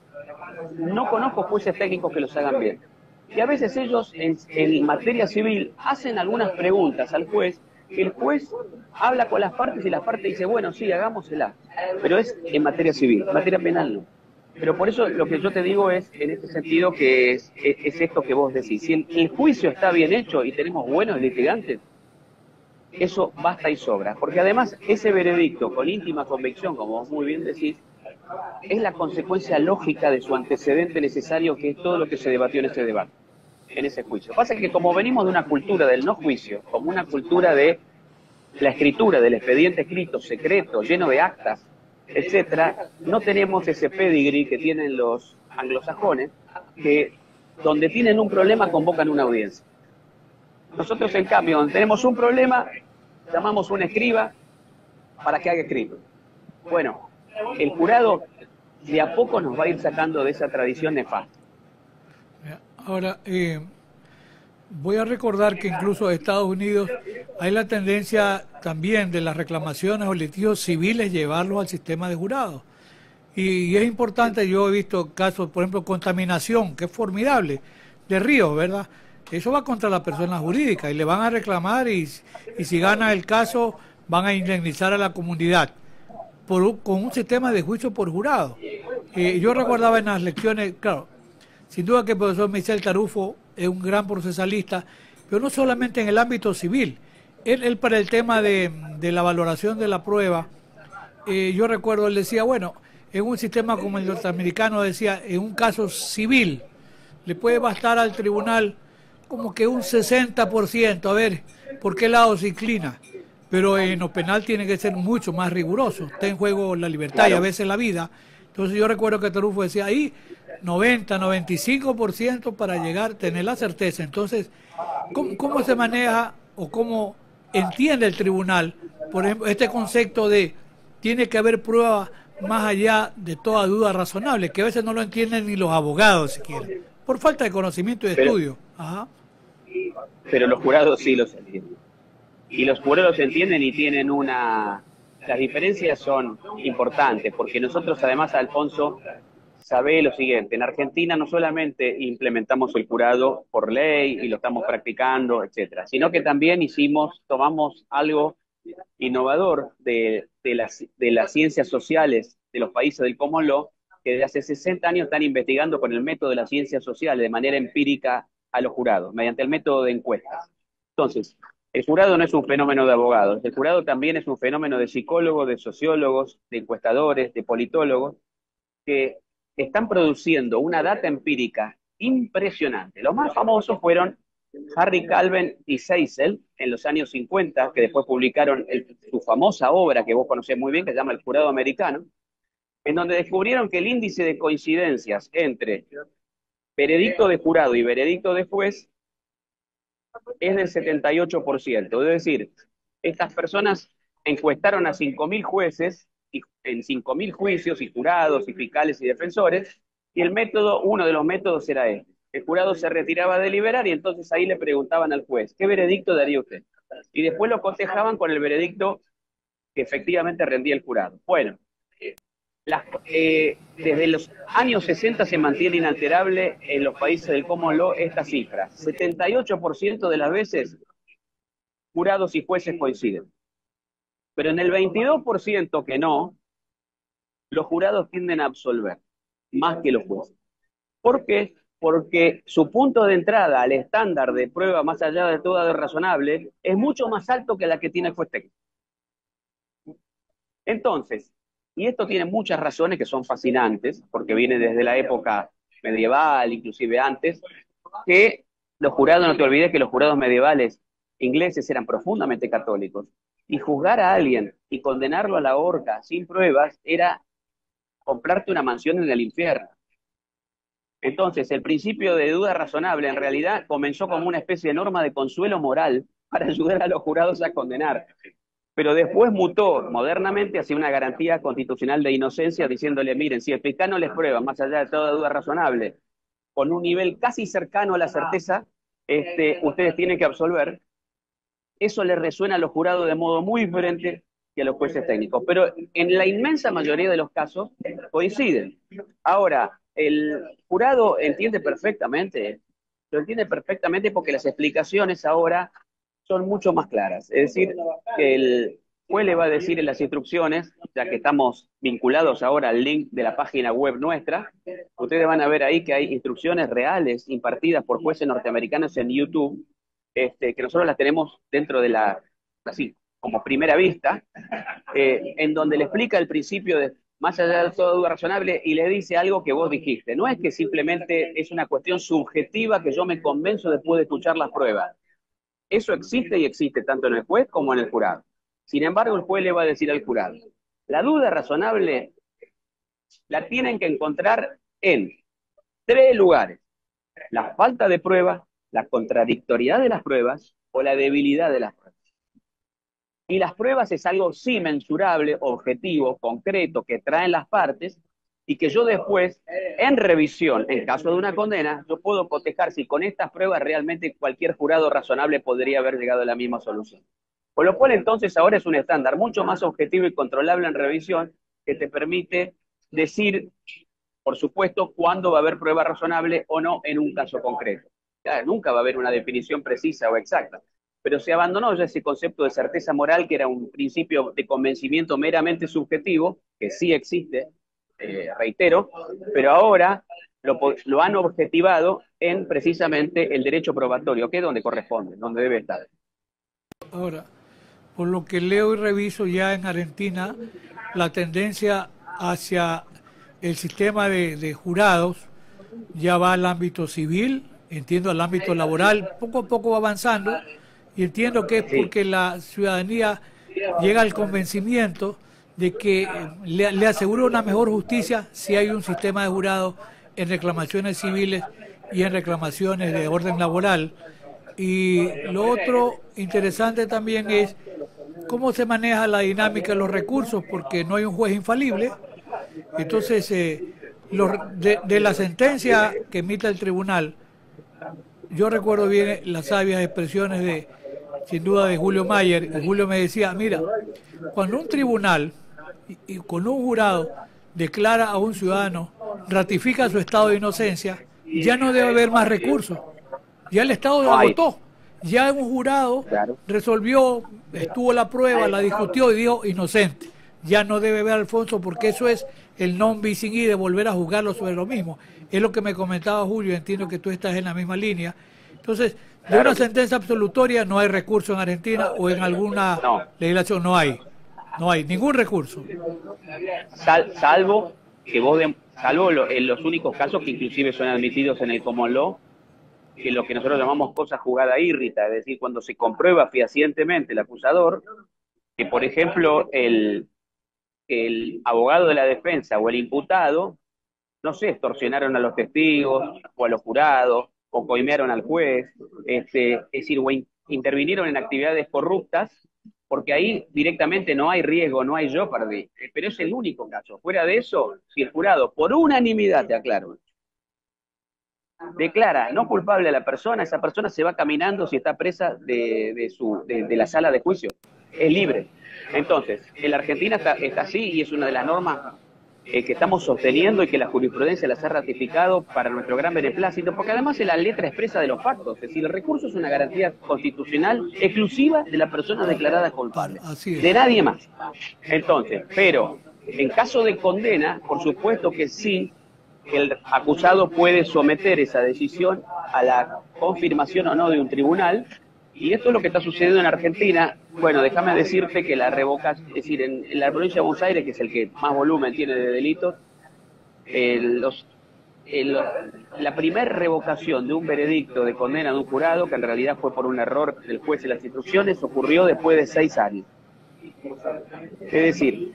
no conozco jueces técnicos que los hagan bien. Y a veces ellos en materia civil hacen algunas preguntas al juez, que el juez habla con las partes y las partes dice, bueno, sí, hagámosela. Pero es en materia civil, en materia penal no. Pero por eso lo que yo te digo es, en este sentido, que es esto que vos decís. Si el juicio está bien hecho y tenemos buenos litigantes, eso basta y sobra. Porque además ese veredicto con íntima convicción, como vos muy bien decís, es la consecuencia lógica de su antecedente necesario, que es todo lo que se debatió en ese debate, en ese juicio. Pasa que como venimos de una cultura del no juicio, como una cultura de la escritura, del expediente escrito, secreto, lleno de actas, etcétera, no tenemos ese pedigree que tienen los anglosajones, que donde tienen un problema convocan una audiencia. Nosotros, en cambio, donde tenemos un problema, llamamos a un escriba para que haga escrito. Bueno, el jurado de a poco nos va a ir sacando de esa tradición nefasta. Ahora, voy a recordar que incluso en Estados Unidos hay la tendencia también de las reclamaciones o litigios civiles llevarlos al sistema de jurados. Y es importante, yo he visto casos, por ejemplo, contaminación, que es formidable, de ríos, ¿verdad? Eso va contra la persona jurídica y le van a reclamar y si gana el caso van a indemnizar a la comunidad con un sistema de juicio por jurado. Yo recordaba en las lecciones, claro, sin duda que el profesor Michel Tarufo es un gran procesalista, pero no solamente en el ámbito civil. Él para el tema de la valoración de la prueba, yo recuerdo, él decía, bueno, en un sistema como el norteamericano, decía, en un caso civil, le puede bastar al tribunal como que un 60%, a ver por qué lado se inclina. Pero en lo penal tiene que ser mucho más riguroso. Está en juego la libertad y a veces la vida. Entonces yo recuerdo que Tarufo decía ahí 90, 95% para llegar, tener la certeza. Entonces, ¿cómo se maneja o cómo entiende el tribunal, por ejemplo, este concepto de tiene que haber prueba más allá de toda duda razonable, que a veces no lo entienden ni los abogados siquiera, por falta de conocimiento y de estudio? Ajá. Pero los jurados sí los entienden. Y los jurados entienden y tienen una... Las diferencias son importantes, porque nosotros además, Alfonso, sabe lo siguiente, en Argentina no solamente implementamos el jurado por ley y lo estamos practicando, etcétera, sino que también tomamos algo innovador de las ciencias sociales de los países del Common Law, que desde hace 60 años están investigando con el método de las ciencias sociales de manera empírica a los jurados, mediante el método de encuestas. Entonces, el jurado no es un fenómeno de abogados, el jurado también es un fenómeno de psicólogos, de sociólogos, de encuestadores, de politólogos, que están produciendo una data empírica impresionante. Los más famosos fueron Harry Calven y Seisel en los años 50, que después publicaron su famosa obra que vos conocés muy bien, que se llama El Jurado Americano, en donde descubrieron que el índice de coincidencias entre veredicto de jurado y veredicto de juez es del 78%. Es decir, estas personas encuestaron a 5.000 jueces en 5.000 juicios y jurados y fiscales y defensores, y uno de los métodos era este. El jurado se retiraba a deliberar y entonces ahí le preguntaban al juez, ¿qué veredicto daría usted? Y después lo cotejaban con el veredicto que efectivamente rendía el jurado. Bueno, desde los años 60 se mantiene inalterable en los países del Common Law esta cifra. 78% de las veces jurados y jueces coinciden. Pero en el 22% que no, los jurados tienden a absolver más que los jueces. ¿Por qué? Porque su punto de entrada al estándar de prueba más allá de toda razonable es mucho más alto que la que tiene el juez técnico. Entonces, Y esto tiene muchas razones que son fascinantes, porque viene desde la época medieval, inclusive antes, que los jurados, no te olvides que los jurados medievales ingleses eran profundamente católicos, y juzgar a alguien y condenarlo a la horca sin pruebas era comprarte una mansión en el infierno. Entonces, el principio de duda razonable en realidad comenzó como una especie de norma de consuelo moral para ayudar a los jurados a condenar, pero después mutó modernamente hacia una garantía constitucional de inocencia, diciéndole, miren, si el fiscal no les prueba, más allá de toda duda razonable, con un nivel casi cercano a la certeza, ustedes tienen que absolver. Eso les resuena a los jurados de modo muy diferente que a los jueces técnicos, pero en la inmensa mayoría de los casos coinciden. Ahora, el jurado entiende perfectamente, lo entiende perfectamente porque las explicaciones ahora son mucho más claras. Es decir, que el juez le va a decir en las instrucciones, ya que estamos vinculados ahora al link de la página web nuestra, ustedes van a ver ahí que hay instrucciones reales impartidas por jueces norteamericanos en YouTube, que nosotros las tenemos dentro de la, así, como primera vista, en donde le explica el principio de más allá de toda duda razonable y le dice algo que vos dijiste. No es que simplemente es una cuestión subjetiva que yo me convenzo después de escuchar las pruebas. Eso existe y existe tanto en el juez como en el jurado. Sin embargo, el juez le va a decir al jurado, la duda razonable la tienen que encontrar en tres lugares: la falta de pruebas, la contradictoriedad de las pruebas o la debilidad de las pruebas. Y las pruebas es algo sí mensurable, objetivo, concreto, que traen las partes y que yo después, en revisión, en caso de una condena, yo puedo cotejar si con estas pruebas realmente cualquier jurado razonable podría haber llegado a la misma solución. Con lo cual entonces ahora es un estándar mucho más objetivo y controlable en revisión que te permite decir, por supuesto, cuándo va a haber prueba razonable o no en un caso concreto. Claro, nunca va a haber una definición precisa o exacta, pero se abandonó ya ese concepto de certeza moral, que era un principio de convencimiento meramente subjetivo, que sí existe, reitero, pero ahora lo han objetivado en precisamente el derecho probatorio, que es donde corresponde, donde debe estar. Ahora, por lo que leo y reviso ya en Argentina, la tendencia hacia el sistema de jurados ya va al ámbito civil, entiendo al ámbito laboral, poco a poco va avanzando, y entiendo que es porque la ciudadanía llega al convencimiento de que le asegura una mejor justicia si hay un sistema de jurados en reclamaciones civiles y en reclamaciones de orden laboral. Y lo otro interesante también es cómo se maneja la dinámica de los recursos, porque no hay un juez infalible. Entonces, de la sentencia que emite el tribunal, yo recuerdo bien las sabias expresiones de, sin duda, de Julio Mayer. Y Julio me decía, mira, cuando un tribunal y con un jurado declara a un ciudadano, ratifica su estado de inocencia, ya no debe haber más recursos. Ya el Estado lo agotó. Ya un jurado resolvió, estuvo la prueba, la discutió y dijo inocente. Ya no debe ver a Alfonso, porque eso es el non bis in idem, de volver a juzgarlo sobre lo mismo. Es lo que me comentaba Julio, entiendo que tú estás en la misma línea. Entonces, de una sentencia absolutoria no hay recurso en Argentina, o en alguna legislación no hay. No hay ningún recurso. Salvo en los únicos casos que inclusive son admitidos en el common law, que lo que nosotros llamamos cosa jugada írrita, es decir, cuando se comprueba fehacientemente el acusador, que por ejemplo el abogado de la defensa o el imputado, no sé, extorsionaron a los testigos o a los jurados, o coimearon al juez, es decir, o intervinieron en actividades corruptas, porque ahí directamente no hay riesgo, no hay jeopardy, pero es el único caso. Fuera de eso, si el jurado, por unanimidad, te aclaro, declara no culpable a la persona, esa persona se va caminando si está presa de la sala de juicio. Es libre. Entonces, en la Argentina está así, y es una de las normas que estamos sosteniendo y que la jurisprudencia las ha ratificado para nuestro gran beneplácito, porque además es la letra expresa de los factos. Es decir, el recurso es una garantía constitucional exclusiva de la persona declarada culpable, de nadie más. Entonces, pero en caso de condena, por supuesto que sí, el acusado puede someter esa decisión a la confirmación o no de un tribunal, Y esto es lo que está sucediendo en Argentina. Bueno, déjame decirte que la revocación, es decir, en la provincia de Buenos Aires, que es el que más volumen tiene de delitos, los la primera revocación de un veredicto de condena de un jurado, que en realidad fue por un error del juez en las instrucciones, ocurrió después de 6 años. Es decir,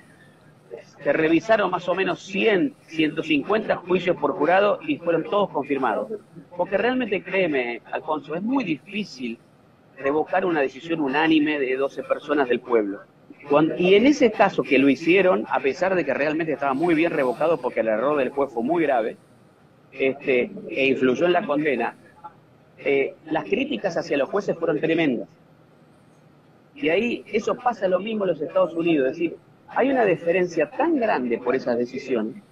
se revisaron más o menos 100, 150 juicios por jurado y fueron todos confirmados. Porque realmente, créeme, Alfonso, es muy difícil revocar una decisión unánime de 12 personas del pueblo. Y en ese caso que lo hicieron, a pesar de que realmente estaba muy bien revocado porque el error del juez fue muy grave, e influyó en la condena, las críticas hacia los jueces fueron tremendas. Y ahí eso pasa lo mismo en los Estados Unidos, es decir, hay una deferencia tan grande por esas decisiones,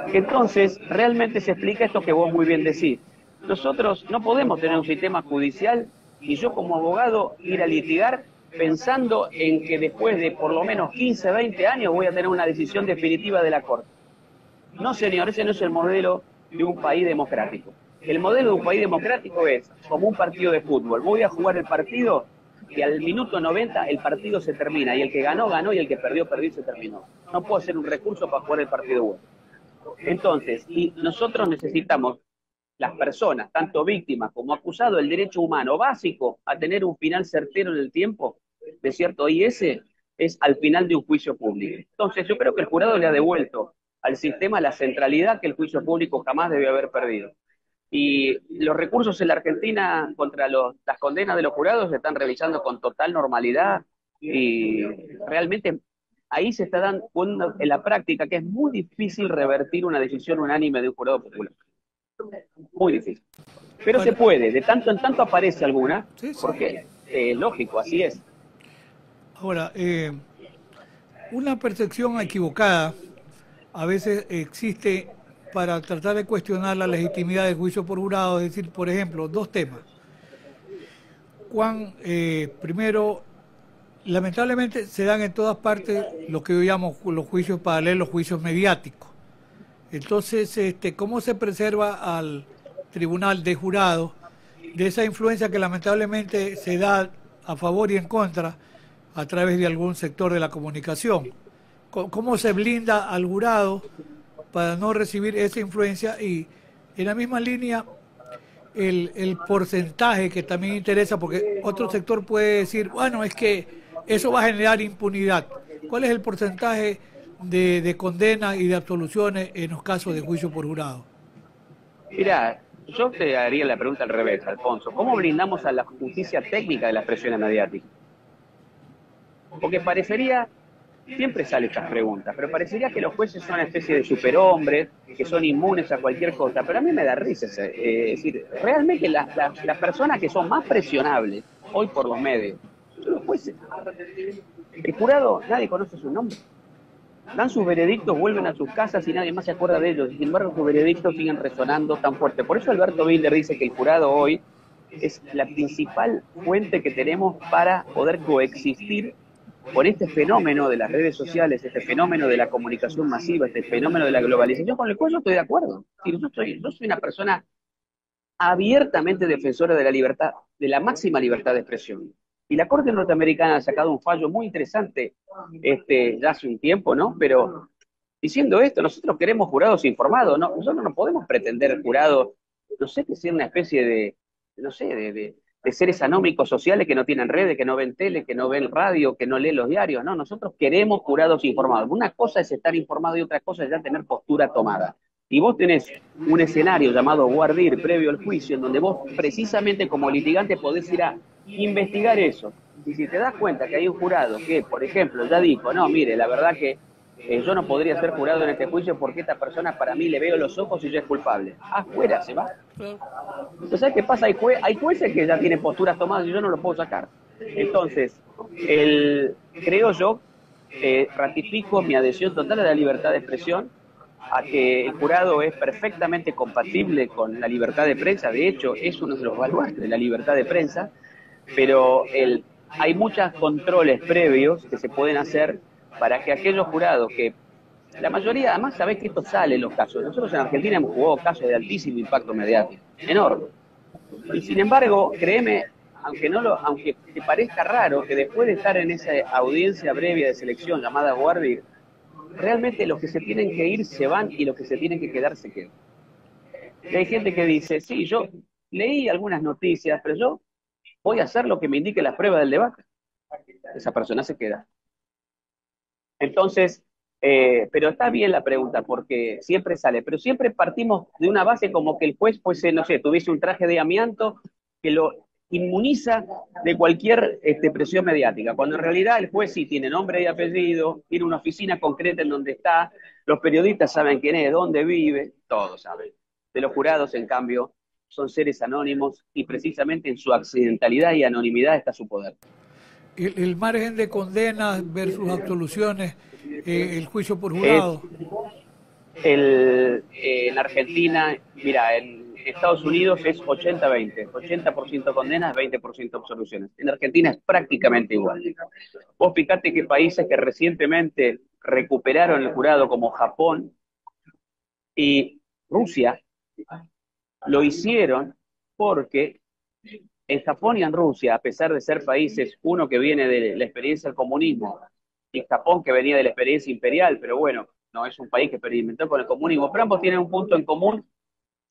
que entonces realmente se explica esto que vos muy bien decís. Nosotros no podemos tener un sistema judicial y yo como abogado ir a litigar pensando en que después de por lo menos 15, 20 años voy a tener una decisión definitiva de la Corte. No, señor, ese no es el modelo de un país democrático. El modelo de un país democrático es como un partido de fútbol. Voy a jugar el partido y al minuto 90 el partido se termina. Y el que ganó, ganó, y el que perdió, perdió y se terminó. No puedo hacer un recurso para jugar el partido bueno. Entonces, y nosotros necesitamos, las personas, tanto víctimas como acusados, el derecho humano básico a tener un final certero en el tiempo, ¿de cierto? Y ese es al final de un juicio público. Entonces, yo creo que el jurado le ha devuelto al sistema la centralidad que el juicio público jamás debió haber perdido. Y los recursos en la Argentina contra las condenas de los jurados se están realizando con total normalidad y realmente ahí se está dando en la práctica que es muy difícil revertir una decisión unánime de un jurado popular. Muy difícil. Pero bueno, se puede, de tanto en tanto aparece alguna, sí, sí. Porque lógico, así es. Ahora, una percepción equivocada a veces existe para tratar de cuestionar la legitimidad del juicio por jurado, es decir, por ejemplo, dos temas. Juan, primero, lamentablemente se dan en todas partes lo que yo llamo los juicios paralelos, los juicios mediáticos. Entonces, ¿cómo se preserva al tribunal de jurados de esa influencia que lamentablemente se da a favor y en contra a través de algún sector de la comunicación? ¿Cómo se blinda al jurado para no recibir esa influencia? Y en la misma línea, el porcentaje que también interesa, porque otro sector puede decir, bueno, es que eso va a generar impunidad. ¿Cuál es el porcentaje de condenas y de absoluciones en los casos de juicio por jurado? Mira, yo te haría la pregunta al revés, Alfonso. ¿Cómo blindamos a la justicia técnica de las presiones mediáticas? Porque parecería, siempre salen estas preguntas, pero parecería que los jueces son una especie de superhombres, que son inmunes a cualquier cosa, pero a mí me da risa. Es decir, realmente las personas que son más presionables hoy por los medios son los jueces. El jurado, nadie conoce su nombre. Dan sus veredictos, vuelven a sus casas y nadie más se acuerda de ellos. Sin embargo, sus veredictos siguen resonando tan fuerte. Por eso Alberto Binder dice que el jurado hoy es la principal fuente que tenemos para poder coexistir con este fenómeno de las redes sociales, este fenómeno de la comunicación masiva, este fenómeno de la globalización, con el cual yo estoy de acuerdo. Yo soy una persona abiertamente defensora de la libertad, de la máxima libertad de expresión. Y la Corte norteamericana ha sacado un fallo muy interesante ya hace un tiempo, ¿no? Pero diciendo esto, nosotros queremos jurados informados, ¿no? Nosotros no podemos pretender jurados, no sé, que sea una especie de, no sé, de seres anómicos sociales que no tienen redes, que no ven tele, que no ven radio, que no leen los diarios, ¿no? Nosotros queremos jurados informados. Una cosa es estar informado y otra cosa es ya tener postura tomada. Y vos tenés un escenario llamado voir dire previo al juicio, en donde vos precisamente como litigante podés ir a investigar eso. Y si te das cuenta que hay un jurado que, por ejemplo, ya dijo, no, mire, la verdad que yo no podría ser jurado en este juicio porque esta persona para mí le veo los ojos y ya es culpable. Afuera se va. Entonces, ¿sabes qué pasa? Hay jueces que ya tienen posturas tomadas y yo no lo puedo sacar. Entonces, creo yo, ratifico mi adhesión total a la libertad de expresión, a que el jurado es perfectamente compatible con la libertad de prensa. De hecho, es uno de los baluartes de la libertad de prensa, pero hay muchos controles previos que se pueden hacer para que aquellos jurados que, la mayoría, además sabés que esto sale en los casos, nosotros en Argentina hemos jugado casos de altísimo impacto mediático, enorme, y sin embargo, créeme, aunque te parezca raro que después de estar en esa audiencia previa de selección llamada guardia, realmente los que se tienen que ir se van y los que se tienen que quedar se quedan. Y hay gente que dice, sí, yo leí algunas noticias, pero yo voy a hacer lo que me indique las pruebas del debate. Esa persona se queda. Entonces, pero está bien la pregunta, porque siempre sale, pero siempre partimos de una base como que el juez, pues, no sé, tuviese un traje de amianto que lo inmuniza de cualquier presión mediática, cuando en realidad el juez sí tiene nombre y apellido, tiene una oficina concreta en donde está, los periodistas saben quién es, dónde vive, todos saben. De los jurados, en cambio, son seres anónimos y precisamente en su accidentalidad y anonimidad está su poder. El margen de condenas versus absoluciones, el juicio por jurado. En Argentina, mira, en Estados Unidos es 80-20, 80% condenas, 20% absoluciones. En Argentina es prácticamente igual. Vos fijate que países que recientemente recuperaron el jurado, como Japón y Rusia, lo hicieron porque en Japón y en Rusia, a pesar de ser países, uno que viene de la experiencia del comunismo, y Japón que venía de la experiencia imperial, pero bueno, no es un país que experimentó con el comunismo, pero ambos tienen un punto en común,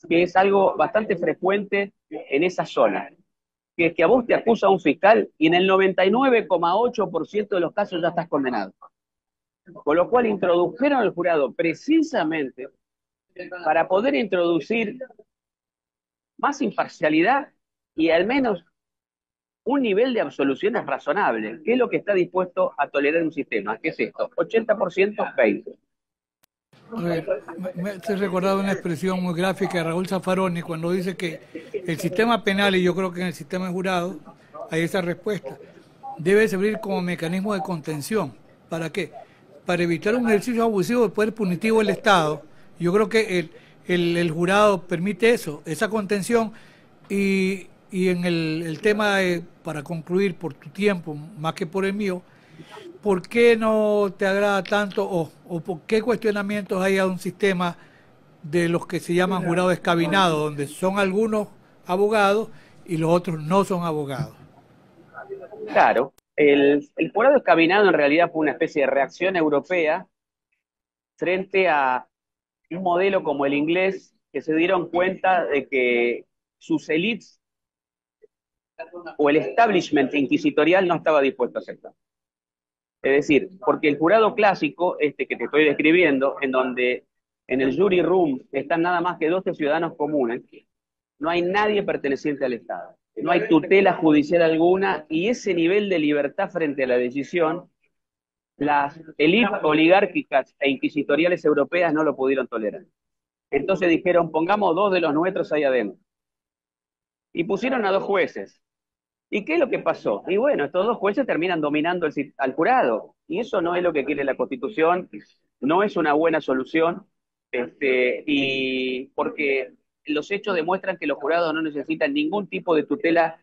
que es algo bastante frecuente en esa zona, que es que a vos te acusa un fiscal y en el 99,8% de los casos ya estás condenado. Con lo cual introdujeron el jurado precisamente para poder introducir más imparcialidad y al menos un nivel de absoluciones razonable, que es lo que está dispuesto a tolerar un sistema. ¿Qué es esto? 80%, 20%. A ver, me he recordado una expresión muy gráfica de Raúl Zaffaroni cuando dice que el sistema penal, y yo creo que en el sistema de jurado hay esa respuesta, debe servir como mecanismo de contención. ¿Para qué? Para evitar un ejercicio abusivo del poder punitivo del Estado. Yo creo que el jurado permite eso, esa contención. Y en el tema, para concluir por tu tiempo, más que por el mío, ¿por qué no te agrada tanto o por qué cuestionamientos hay a un sistema de los que se llaman jurados escabinados, donde son algunos abogados y los otros no son abogados? Claro, el jurado escabinado en realidad fue una especie de reacción europea frente a un modelo como el inglés, que se dieron cuenta de que sus élites o el establishment inquisitorial no estaba dispuesto a aceptar. Es decir, porque el jurado clásico, que te estoy describiendo, en donde en el jury room están nada más que 12 ciudadanos comunes, no hay nadie perteneciente al Estado, no hay tutela judicial alguna, y ese nivel de libertad frente a la decisión, las élites oligárquicas e inquisitoriales europeas no lo pudieron tolerar. Entonces dijeron, pongamos 2 de los nuestros ahí adentro. Y pusieron a 2 jueces. ¿Y qué es lo que pasó? Y bueno, estos 2 jueces terminan dominando al jurado. Y eso no es lo que quiere la Constitución, no es una buena solución, y porque los hechos demuestran que los jurados no necesitan ningún tipo de tutela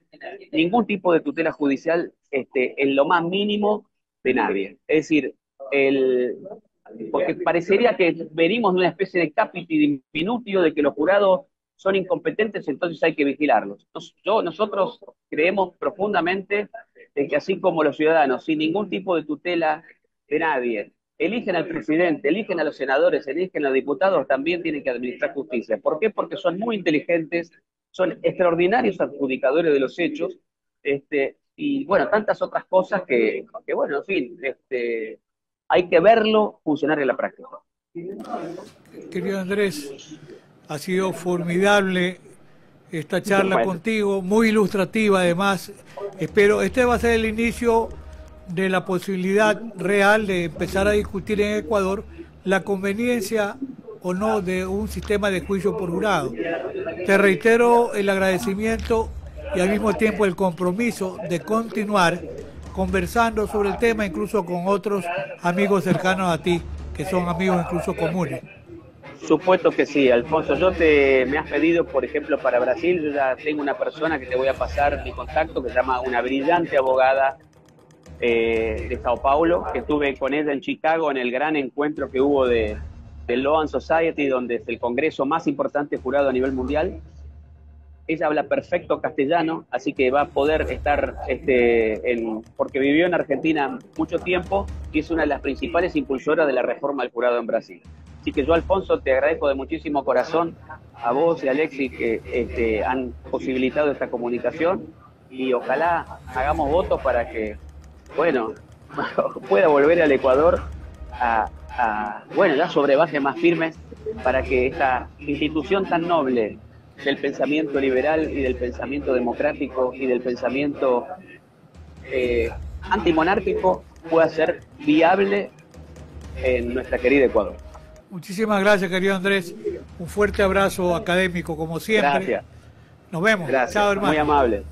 judicial, en lo más mínimo de nadie. Es decir, porque parecería que venimos de una especie de caput diminutio de que los jurados son incompetentes, entonces hay que vigilarlos. Nosotros creemos profundamente en que así como los ciudadanos, sin ningún tipo de tutela de nadie, eligen al presidente, eligen a los senadores, eligen a los diputados, también tienen que administrar justicia. ¿Por qué? Porque son muy inteligentes, son extraordinarios adjudicadores de los hechos, y bueno, tantas otras cosas que bueno, en fin, hay que verlo funcionar en la práctica. Querido Andrés, ha sido formidable esta charla contigo, muy ilustrativa además. Espero, este va a ser el inicio de la posibilidad real de empezar a discutir en Ecuador la conveniencia o no de un sistema de juicio por jurado. Te reitero el agradecimiento y al mismo tiempo el compromiso de continuar conversando sobre el tema, incluso con otros amigos cercanos a ti, que son amigos incluso comunes. Supuesto que sí, Alfonso. Me has pedido, por ejemplo, para Brasil, yo ya tengo una persona que te voy a pasar mi contacto, que se llama una brillante abogada de Sao Paulo, que estuve con ella en Chicago en el gran encuentro que hubo del Law and Society, donde es el congreso más importante jurado a nivel mundial. ella habla perfecto castellano, así que va a poder estar, porque vivió en Argentina mucho tiempo y es una de las principales impulsoras de la reforma del jurado en Brasil. Así que yo, Alfonso, te agradezco de muchísimo corazón a vos y a Alexis que han posibilitado esta comunicación y ojalá hagamos votos para que, bueno, pueda volver al Ecuador bueno, ya sobre bases más firmes para que esta institución tan noble del pensamiento liberal y del pensamiento democrático y del pensamiento antimonárquico pueda ser viable en nuestra querida Ecuador. Muchísimas gracias, querido Andrés. Un fuerte abrazo académico, como siempre. Gracias. Nos vemos. Gracias. Chao, hermano. Muy amable.